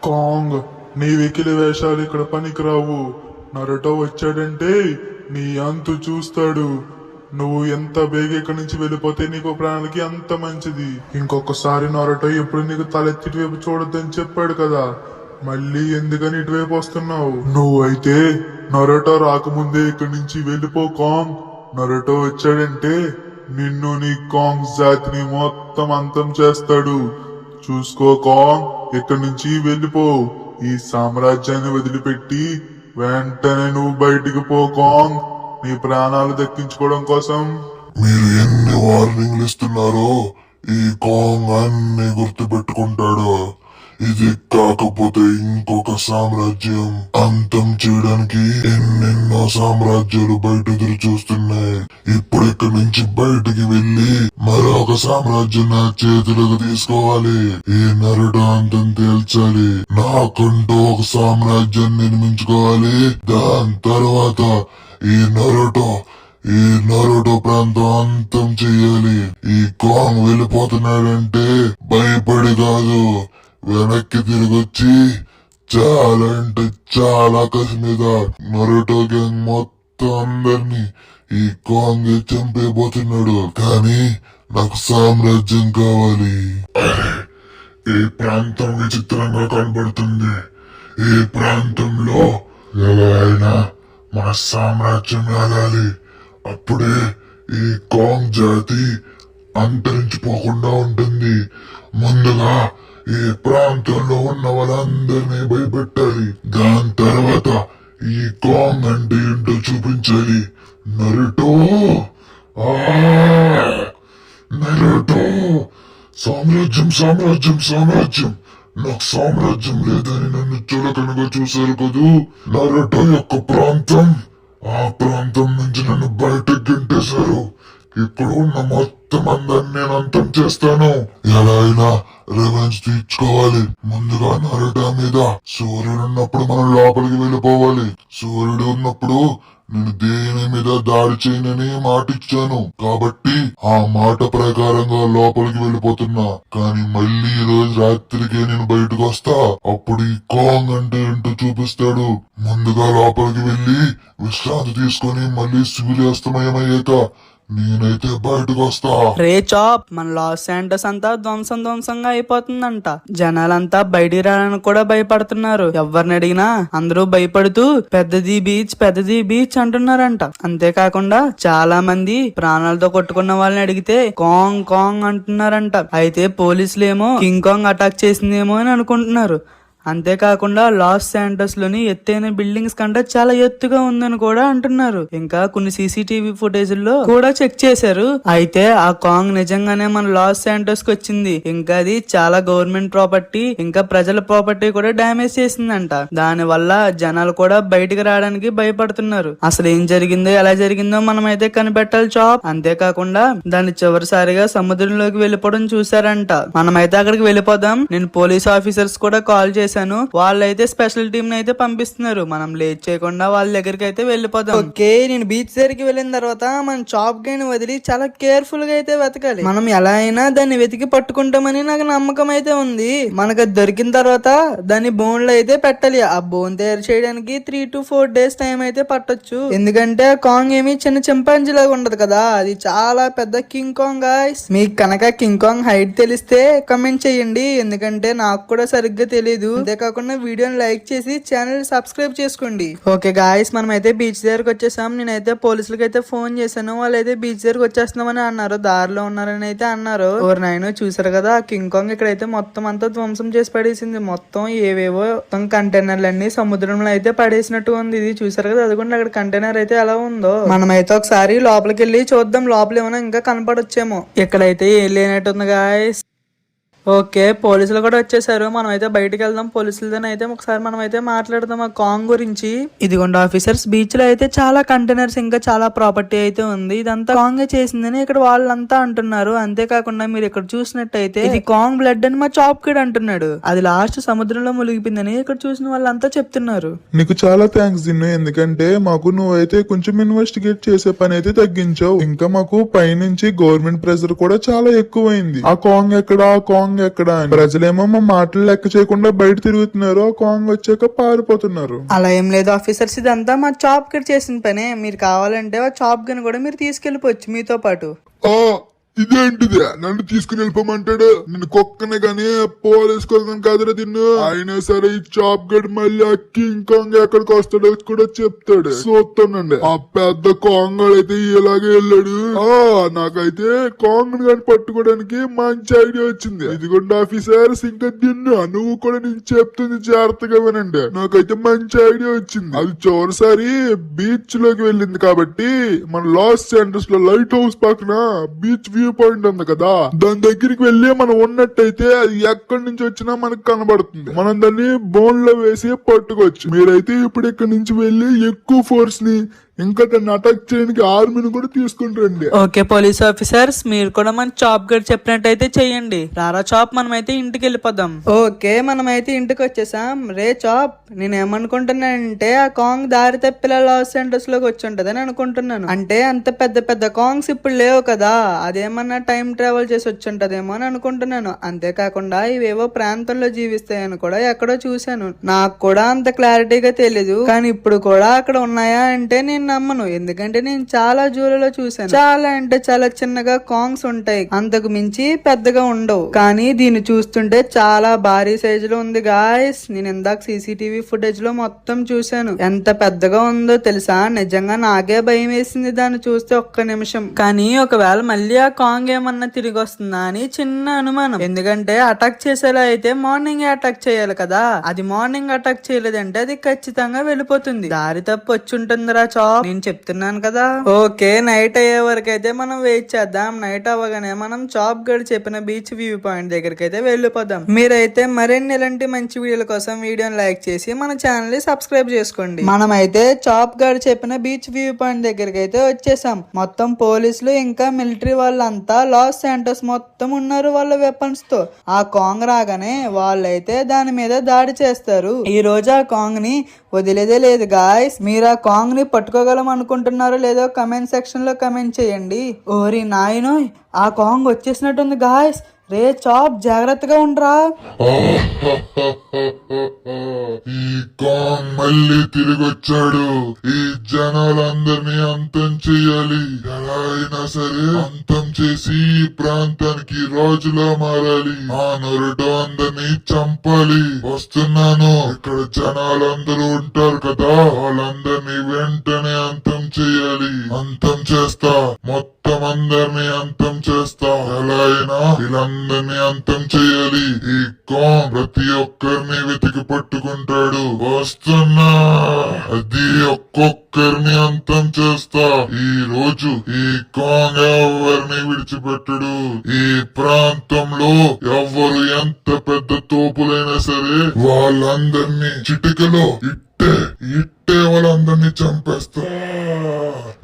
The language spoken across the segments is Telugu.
కాంగ్, నీ వెకిలి వేషాలు ఇక్కడ పనికిరావు. నరుటో వచ్చాడంటే నీ అంతు చూస్తాడు. నువ్వు ఎంత బేగ ఇక్కడి నుంచి వెళ్ళిపోతే నీకు ప్రాణానికి అంత మంచిది. ఇంకొకసారి నరుటో ఎప్పుడు నీకు తలెత్తి ఇటువైపు చూడొద్దని చెప్పాడు కదా, మళ్ళీ ఎందుకని ఇటువైపు వస్తున్నావు? నువ్వైతే నరుటో రాకముందే ఇక్కడి నుంచి వెళ్ళిపో కాంగ్. నరుటో వచ్చాడంటే నిన్ను నీ కాంగ్ జాతిని మొత్తం అంతం చేస్తాడు. చూసుకో కాంగ్, ఇక్కడి నుంచి వెళ్ళిపో. ఈ సామ్రాజ్యాన్ని వదిలిపెట్టి వెంటనే నువ్వు బయటికి పో కాంగ్, నీ ప్రాణాలు దక్కించుకోవడం కోసం. మీరు ఎన్ని వార్నింగ్లు ఇస్తున్నారో ఈ కాంగ్ అన్ని గుర్తు పెట్టుకుంటాడు. ఇది కాకపోతే ఇంకొక సామ్రాజ్యం అంతం చేయడానికి ఎన్నెన్నో సామ్రాజ్యాలు బయట ఎదురు చూస్తున్నాయి. ఇప్పుడు ఇక్కడి నుంచి బయటికి వెళ్లి మరొక సామ్రాజ్యం నా చేతులకు తీసుకోవాలి. ఈ నరుడు అంతం తేల్చాలి. నాకంటూ ఒక సామ్రాజ్యం నిర్మించుకోవాలి. దాని తర్వాత ఈ నరుటో ప్రాంతం అంతం చెయ్యాలి. ఈ కాంగ్ వెళ్ళిపోతున్నాడంటే భయపడి కాదు, వెనక్కి తిరిగొచ్చి చాలా అంటే చాలా కసి మీద నరుటో గ్యాంగ్ మొత్తం అందరినీ ఈ కాంగ్ చంపేపోతున్నాడు. కానీ నాకు సామ్రాజ్యం కావాలి. ఈ ప్రాంతం విచిత్రంగా కనబడుతుంది. ఈ ప్రాంతంలో ఎలా అయినా మన సామ్రాజ్యం వెళ్ళాలి. అప్పుడే ఈ కాంగ్ జాతి అంతరించిపోకుండా ఉంటుంది. ముందుగా ఈ ప్రాంతంలో ఉన్న వాళ్ళందరినీ భయపెట్టాలి. దాని తర్వాత ఈ కాంగ్ అంటే ఏంటో చూపించాలి. నరుటో నరుటో సామ్రాజ్యం సామ్రాజ్యం సామ్రాజ్యం నాకు సామ్రాజ్యం లేదని నన్ను చులకనగా చూశారు కదూ. నరుటో యొక్క ప్రాంతం, ఆ ప్రాంతం నుంచి నన్ను బయటకు గెంటేశారు. ఇక్కడ ఉన్న మొత్తం అందరిని నేను అంతం చేస్తాను. ఎలా అయినా రివెంజ్ తీర్చుకోవాలి. ముందుగా నరుటో మీద సూర్యుడు ఉన్నప్పుడు మనం లోపలికి వెళ్ళిపోవాలి. సూర్యుడు ఉన్నప్పుడు నేను దేని మీద దాడి చేయనని మాట ఇచ్చాను కాబట్టి ఆ మాట ప్రకారంగా లోపలికి వెళ్ళిపోతున్నా. కానీ మళ్ళీ ఈ రోజు రాత్రికి నేను బయటకు వస్తా. అప్పుడు ఈ కాంగ్ అంటే ఏంటో చూపిస్తాడు. ముందుగా లోపలికి వెళ్లి విశ్రాంతి తీసుకొని మళ్ళీ సూర్యాస్తమయమయ్యాక నేనైతే బయటకు వస్తా. రే చాప్, మన లాస్ శాంటోస్ అంతా ధ్వంసంగా అయిపోతుందంట. జనాలంతా బయటికి రావడానికి కూడా భయపడుతున్నారు. ఎవరిని అడిగినా అందరూ భయపడుతూ పెద్దది బీచ్ అంటున్నారంట. అంతేకాకుండా చాలా మంది ప్రాణాలతో కొట్టుకున్న వాళ్ళని అడిగితే కాంగ్ కాంగ్ అంటున్నారంట. అయితే పోలీసులేమో కింగ్ కాంగ్ అటాక్ చేసిందేమో అని అనుకుంటున్నారు. అంతేకాకుండా లాస్ శాంటోస్ లోని ఎత్తైన బిల్డింగ్స్ కంటే చాలా ఎత్తుగా ఉందని కూడా అంటున్నారు. ఇంకా కొన్ని సీసీటీవీ ఫుటేజ్ లో కూడా చెక్ చేశారు. అయితే ఆ కాంగ్ నిజంగానే మన లాస్ శాంటోస్ కి వచ్చింది. ఇంకా అది చాలా గవర్నమెంట్ ప్రాపర్టీ, ఇంకా ప్రజల ప్రాపర్టీ కూడా డ్యామేజ్ చేసిందంట. దాని వల్ల జనాలు కూడా బయటికి రావడానికి భయపడుతున్నారు. అసలు ఏం జరిగిందో ఎలా జరిగిందో మనం అయితే కనిపెట్టాలి చాప్. అంతేకాకుండా దాన్ని చివరిసారిగా సముద్రంలోకి వెళ్ళిపోవడం చూసారంట. మనమైతే అక్కడికి వెళ్ళిపోదాం. నేను పోలీస్ ఆఫీసర్స్ కూడా కాల్ చేసి వాళ్ళైతే స్పెషల్ టీమ్ అయితే పంపిస్తున్నారు. మనం లేట్ చేయకుండా వాళ్ళ దగ్గరికి అయితే వెళ్ళిపోదాం. ఓకే, నేను బీచ్ దగ్గరికి వెళ్ళిన తర్వాత మన చాప్ గైన్ వదిలి చాలా కేర్ఫుల్ గా అయితే వెతకాలి. మనం ఎలా అయినా దాన్ని వెతికి పట్టుకుంటామని నాకు నమ్మకం అయితే ఉంది. మనకు అది దొరికిన తర్వాత దాన్ని బోన్ లో అయితే పెట్టాలి. ఆ బోన్ తయారు చేయడానికి 3 to 4 days టైం అయితే పట్టొచ్చు. ఎందుకంటే కాంగ్ ఏమి చిన్న చింపాంజీ లాగా ఉండదు కదా, అది చాలా పెద్ద కింగ్ కాంగ్. గాయ్స్, మీకు కనుక కింగ్ కాంగ్ హైట్ తెలిస్తే కమెంట్ చేయండి. ఎందుకంటే నాకు కూడా సరిగ్గా తెలియదు. అంతేకాకుండా వీడియోని లైక్ చేసి ఛానల్ సబ్స్క్రైబ్ చేసుకోండి. ఓకే గాయస్, మనం అయితే బీచ్ దగ్గరకు వచ్చేసాం. నేనైతే పోలీసులకి అయితే ఫోన్ చేశాను. వాళ్ళు అయితే బీచ్ దగ్గరకు వచ్చేస్తున్నామని అన్నారు. దారిలో ఉన్నారని అయితే అన్నారు. నాయన చూసారు కదా, కింగ్ కాంగ్ ఇక్కడైతే మొత్తం అంతా ధ్వంసం చేసి పడేసింది. మొత్తం ఏవేవో మొత్తం కంటైనర్లు అన్ని సముద్రంలో అయితే పడేసినట్టు ఉంది. ఇది చూసారు కదా, అదిగోండి అక్కడ కంటైనర్ అయితే ఎలా ఉందో. మనమైతే ఒకసారి లోపలికి వెళ్ళి చూద్దాం, లోపల ఏమైనా ఇంకా కనపడొచ్చేమో. ఇక్కడైతే ఏం లేనట్టుంది గాయస్. ఓకే, పోలీసులు కూడా వచ్చేసారు. మనం అయితే బయటకు వెళ్దాం. పోలీసులతో అయితే ఒకసారి మనం అయితే మాట్లాడదాం ఆ కాంగ్ గురించి. ఇదిగోండి ఆఫీసర్స్, బీచ్ లో అయితే చాలా కంటైనర్స్ ఇంకా చాలా ప్రాపర్టీ అయితే ఉంది. ఇదంతా కాంగ్ చేసిందని ఇక్కడ వాళ్ళంతా అంటున్నారు. అంతేకాకుండా మీరు ఇక్కడ చూసినట్టయితే ఇది కాంగ్ బ్లడ్ అని మా చాప్ కిడ్ అంటున్నాడు. అది లాస్ట్ సముద్రంలో మునిగిపోయిందని ఇక్కడ చూసిన వాళ్ళంతా చెప్తున్నారు. నీకు చాలా థ్యాంక్స్ దిన్ను, ఎందుకంటే మాకు నువ్వైతే కొంచెం ఇన్వెస్టిగేట్ చేసే పని అయితే తగ్గించావు. ఇంకా మాకు పైనుంచి గవర్నమెంట్ ప్రెజర్ కూడా చాలా ఎక్కువైంది. ఆ కాంగ్ ఎక్కడ, ఆ కాంగ్ కాంగ్ ఎక్కడ అని. ప్రజలేమో మా మాటలు లెక్క చేయకుండా బయట తిరుగుతున్నారు. ఆ కాంగ్ వచ్చాక పారిపోతున్నారు. అలా ఏం లేదు ఆఫీసర్స్, ఇదంతా మా చాప్ గడ్ చేసిన పనే. మీరు కావాలంటే ఆ చాప్ గన్ కూడా మీరు తీసుకెళ్లిపోవచ్చు మీతో పాటు. ఆ ఇదేంటిది? నన్ను తీసుకుని వెళ్ళిపోమంటాడు. నేను కుక్కనే గాని పోలీస్ కోసం కాదురా తిన్ను. అయినా సరే ఈ చాప్ గడ్ మళ్ళీ ఆ కింగ్ కాంగ్ ఎక్కడికి వస్తాడో కూడా చెప్తాడు. చూస్తానండి. ఆ పెద్ద కాంగ్ అయితే ఇలాగే వెళ్ళాడు. నాకైతే కాంగ్ గాని పట్టుకోవడానికి మంచి ఐడియా వచ్చింది. ఇదిగోండి ఆఫీసర్స్, ఇంకా తిన్ను నువ్వు కూడా నేను చెప్తుంది జాగ్రత్తగా వినండి. నాకైతే మంచి ఐడియా వచ్చింది. అది చివరిసారి బీచ్ లోకి వెళ్ళింది కాబట్టి మన లాస్ ఏంజల్స్ లో లైట్ హౌస్ పక్కన బీచ్ వ్యూ పాయింట్ ఉంది కదా, దాని దగ్గరికి వెళ్ళి మనం ఉన్నట్టయితే అది ఎక్కడి నుంచి వచ్చినా మనకు కనబడుతుంది. మనం దాన్ని బోన్ లో వేసి పట్టుకోవచ్చు. మీరైతే ఇప్పుడు ఇక్కడి నుంచి వెళ్ళి ఎక్కువ ఫోర్స్ ని ఇంకా దాన్ని అటాక్ చేయడానికి ఆర్మీని కూడా తీసుకుని రండి. ఓకే పోలీస్ ఆఫీసర్స్, మీరు కూడా మన చాప్ గడ్ చెప్పినట్టయితే చెయ్యండి. రారా చాప్, మనమైతే ఇంటికి వెళ్ళిపోదాం. ఓకే మనమైతే ఇంటికి వచ్చేసాం. రే చాప్, నేనేమనుకుంటున్నానంటే ఆ కాంగ్ దారి తప్పిలా లాస్ ఏంజల్స్ లోకి వచ్చి ఉంటదని అనుకుంటున్నాను. అంటే అంత పెద్ద పెద్ద కాంగ్స్ ఇప్పుడు లేవు కదా, అదేమన్నా టైం ట్రావెల్ చేసి వచ్చి ఉంటదేమో అని అనుకుంటున్నాను. అంతేకాకుండా ఇవేవో ప్రాంతంలో జీవిస్తాయని కూడా ఎక్కడో చూశాను. నాకు కూడా అంత క్లారిటీగా తెలీదు, కానీ ఇప్పుడు కూడా అక్కడ ఉన్నాయా అంటే నేను నమ్మను. ఎందుకంటే నేను చాలా జూలలో చూశాను. చాలా అంటే చాలా చిన్నగా కాంగ్స్ ఉంటాయి, అంతకు మించి పెద్దగా ఉండవు. కానీ దీన్ని చూస్తుంటే చాలా భారీ సైజు లో ఉంది గాయస్. నేను ఇందాక సీసీటీవీ ఫుటేజ్ లో మొత్తం చూశాను. ఎంత పెద్దగా ఉందో తెలుసా? నిజంగా నాకే భయం వేసింది దాన్ని చూస్తే ఒక్క నిమిషం. కానీ ఒకవేళ మళ్ళీ ఆ కాంగ్ ఏమన్నా తిరిగి వస్తుందా అని చిన్న అనుమానం. ఎందుకంటే అటాక్ చేసేలా అయితే మార్నింగ్ అటాక్ చేయాలి కదా, అది మార్నింగ్ అటాక్ చేయలేదంటే అది ఖచ్చితంగా వెళ్ళిపోతుంది. దారి తప్పు వచ్చి ఉంటుందిరా చాప్, నేను చెప్తున్నాను కదా. ఓకే నైట్ అయ్యే వరకు అయితే మనం వెయిట్ చేద్దాం. నైట్ అవ్వగానే మనం చాప్ గడ్ చెప్పిన బీచ్ వ్యూ పాయింట్ దగ్గరికి అయితే వెళ్ళిపోదాం. మీరైతే మరిన్ని ఇలాంటి మంచి వీడియోల కోసం వీడియోని లైక్ చేసి మన ఛానల్ ని సబ్స్క్రైబ్ చేసుకోండి. మనమైతే చాప్ గడ్ చెప్పిన బీచ్ వ్యూ పాయింట్ దగ్గరికి అయితే వచ్చేసాం. మొత్తం పోలీసులు ఇంకా మిలిటరీ వాళ్ళంతా లాస్ శాంటోస్ మొత్తం ఉన్నారు వాళ్ళ వెపన్స్ తో. ఆ కాంగ్ రాగానే వాళ్ళైతే దాని మీద దాడి చేస్తారు. ఈ రోజు ఆ కాంగ్ ని వదిలేదే లేదు గాయస్. మీరు ఆ కాంగ్ ని పట్టుకోగలం అనుకుంటున్నారో లేదో కమెంట్ సెక్షన్ లో కమెంట్ చేయండి. ఓరి నాయనో, ఆ కాంగ్ వచ్చేసినట్టుంది గాయస్. రే చాప్, జాగ్రత్తగా ఉండరా. ఈ కాంగ్ మళ్ళీ తిరిగి వచ్చాడు. ఈ జనాలందరినీ అంతం చెయ్యాలి. ఎలా అయినా సరే అంతం చేసి ఈ ప్రాంతానికి రాజులా మారాలి. ఆ నరుటో అందరినీ చంపాలి. వస్తున్నాను. ఇక్కడ జనాలందరూ ఉంటారు కదా, వాళ్ళందరినీ వెంటనే అంతం చెయ్యాలి. అంతం చేస్తా, మొత్తం అందరినీ అంతం చేస్తా. ఎలా అయినా వీళ్ళందరినీ అంతం చేయాలి. ఈ కాంగ్ ప్రతి ఒక్కరిని వెతికి పట్టుకుంటాడు. వస్తున్నా, అది ఒక్కొక్కరిని అంతం చేస్తా. ఈ రోజు ఈ కాంగ్ ఎవరిని విడిచిపెట్టడు. ఈ ప్రాంతంలో ఎవ్వరు ఎంత పెద్ద తోపులైనా సరే వాళ్ళందరినీ చిటికలో ఇట్టే వాళ్ళందరినీ చంపేస్తా.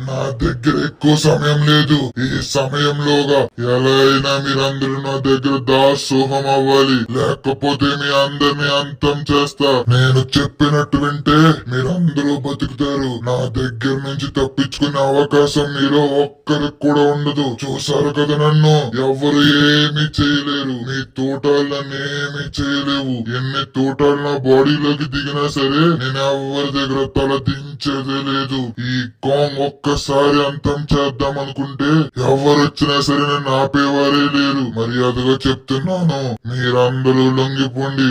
నా దగ్గర ఎక్కువ సమయం లేదు. ఈ సమయంలోగా ఎలా అయినా మీరందరూ నా దగ్గర దాసోహం అవ్వాలి, లేకపోతే మీ అందరినీ అంతం చేస్తా. నేను చెప్పినట్టు వింటే మీరందరూ బతుకుతారు. నా దగ్గర నుంచి తప్పించుకునే అవకాశం మీలో ఒక్కరికి కూడా ఉండదు. చూసారు కదా నన్ను, ఎవరు ఏమీ చేయలేరు. మీ తోటాలు నన్ను ఏమీ చేయలేవు. ఎన్ని తోటాలు నా బాడీలోకి దిగినా సరే నేను ఎవరి దగ్గర తల దించేదే లేదు. ఈ కాంగ్ ఒక్కసారి అంతం చేద్దాం అనుకుంటే ఎవరు వచ్చినా సరే నన్ను ఆపేవారే లేరు. మర్యాదగా చెప్తున్నాను, మీరందరూ లొంగిపోండి.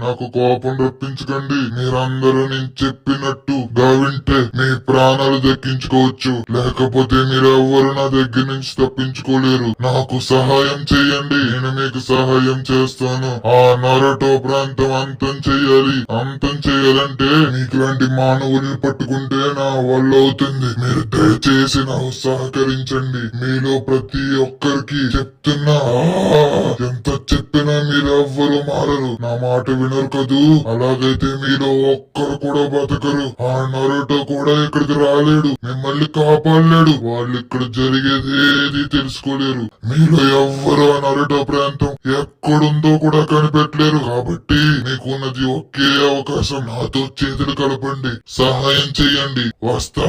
నాకు కోపం రప్పించకండి. మీరందరూ నేను చెప్పినట్టు వింటే మీ ప్రాణాలు దక్కించుకోవచ్చు, లేకపోతే మీరెవ్వరు నా దగ్గర నుంచి తప్పించుకోలేరు. నాకు సహాయం చేయండి, నేను మీకు సహాయం చేస్తాను. ఆ నరటో ప్రాంతం అంతం చెయ్యాలి. అంతం చేయాలంటే మీకు లాంటి మానవుల్ని పట్టుకుంటే నా వల్ల అవుతుంది. మీరు దయచేసి నాకు సహకరించండి. మీలో ప్రతి ఒక్కరికి చెప్తున్నా, ఎంత చెప్పినా మీరు ఎవ్వరు మారరు, నా మాట వినరు కదూ. అలాగైతే మీలో ఒక్కరు కూడా బతకరు. ఆ నరుటో కూడా ఇక్కడికి రాలేదు. రాలేడు, మిమ్మల్ని కాపాడలేడు. వాళ్ళు ఇక్కడ జరిగేది ఏది తెలుసుకోలేరు. మీలో ఎవ్వరు ఆ నరుటో ప్రాంతం ఎక్కడుందో కూడా కనిపెట్టలేరు. కాబట్టి మీకున్నది ఒకే అవకాశం. నాతో చేతులు కలపండి, సహాయం చెయ్యండి. వస్తా.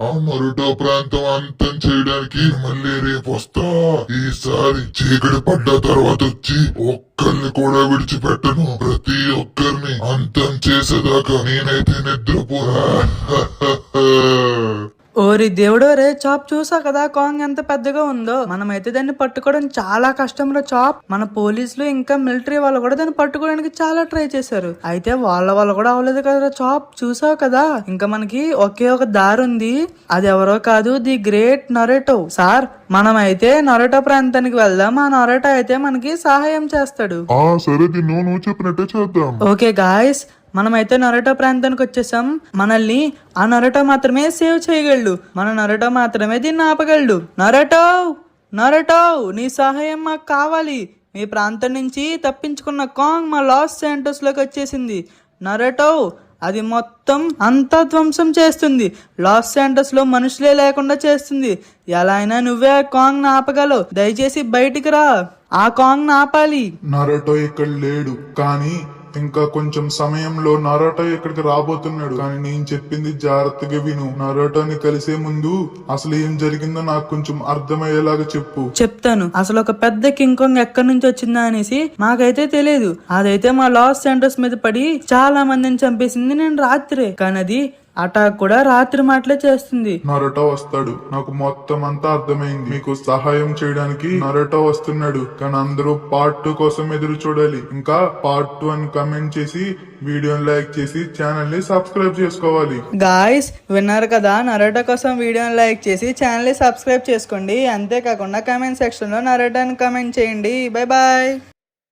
ఆ నరుటో ప్రాంతం అంతం చేయడానికి మళ్ళీ రేపు వస్తా. ఈసారి చీకటి పడ్డ తర్వాత వచ్చి ఒక్కరిని కూడా విడిచిపెట్టను. ప్రతి ఒక్కరిని అంతం చేసేదాకా నేనైతే నిద్రపోరా. ఓరి దేవుడు, రే చాప్ చూసా కదా కాంగ్ ఎంత పెద్దగా ఉందో. మనమైతే దాన్ని పట్టుకోవడం చాలా కష్టం రా చాప్. మన పోలీసులు ఇంకా మిలిటరీ వాళ్ళు కూడా దాన్ని పట్టుకోవడానికి చాలా ట్రై చేశారు. అయితే వాళ్ళ కూడా అవ్వలేదు కదా చాప్, చూసావు కదా. ఇంకా మనకి ఒకే ఒక దారి ఉంది, అది ఎవరో కాదు, ది గ్రేట్ నరేటో. సార్, మనమైతే నరేటో ప్రాంతానికి వెళ్దాం. ఆ నరేటో అయితే మనకి సహాయం చేస్తాడు. సరే దీన్ని నువ్వు చెప్పినట్టే చేద్దాం. ఓకే గాయస్, మనమైతే నరేటో ప్రాంతానికి వచ్చేసాం. మనల్ని ఆ నరేటో మాత్రమే సేవ్ చేయగలడు. మన నరేటో మాత్రమే దీన్ని ఆపగలడు. నరేటో, నీ సహాయం మాకు కావాలి. మీ ప్రాంతం నుంచి తప్పించుకున్న కాంగ్ మా లాస్ శాంటోస్ లోకి వచ్చేసింది. నరేటో, అది మొత్తం అంతా ధ్వంసం చేస్తుంది. లాస్ శాంటోస్ లో మనుషులే లేకుండా చేస్తుంది. ఎలా అయినా నువ్వే ఆ కాంగ్ ని ఆపగలవు. దయచేసి బయటికి రా, ఆ కాంగ్ ని ఆపాలి. నరుటో ఇక్కడ లేడు, కానీ ఇంకా కొంచెం సమయంలో నరుటో ఇక్కడికి రాబోతున్నాడు. కానీ నేను చెప్పింది జాగ్రత్తగా విను. నరుటోని కలిసే ముందు అసలు ఏం జరిగిందో నాకు కొంచెం అర్థమయ్యేలాగా చెప్పు. చెప్తాను. అసలు ఒక పెద్ద కింగ్ కాంగ్ ఎక్కడి నుంచి వచ్చిందా అనేసి మాకైతే తెలియదు. అదైతే మా లాస్ సెంటర్స్ మీద పడి చాలా మందిని చంపేసింది నేను రాత్రే. కానీ అది అటాక్ కూడా రాత్రి మాటలే చేస్తుంది. నరుటో వస్తాడు, నాకు మొత్తం అంతా అర్థమైంది. మీకు సహాయం చేయడానికి నరుటో వస్తున్నాడు. కానీ అందరూ పార్ట్ 2 కోసం ఎదురు చూడాలి. ఇంకా పార్ట్ 2 అని కమెంట్ చేసి వీడియోని లైక్ చేసి ఛానల్ ని సబ్స్క్రైబ్ చేసుకోవాలి. గాయ్స్, విన్నారు కదా, నరేటో కోసం వీడియోని లైక్ చేసి ఛానల్ ని సబ్స్క్రైబ్ చేసుకోండి. అంతేకాకుండా కామెంట్ సెక్షన్ లో నరేటోని కామెంట్ చేయండి. Bye bye.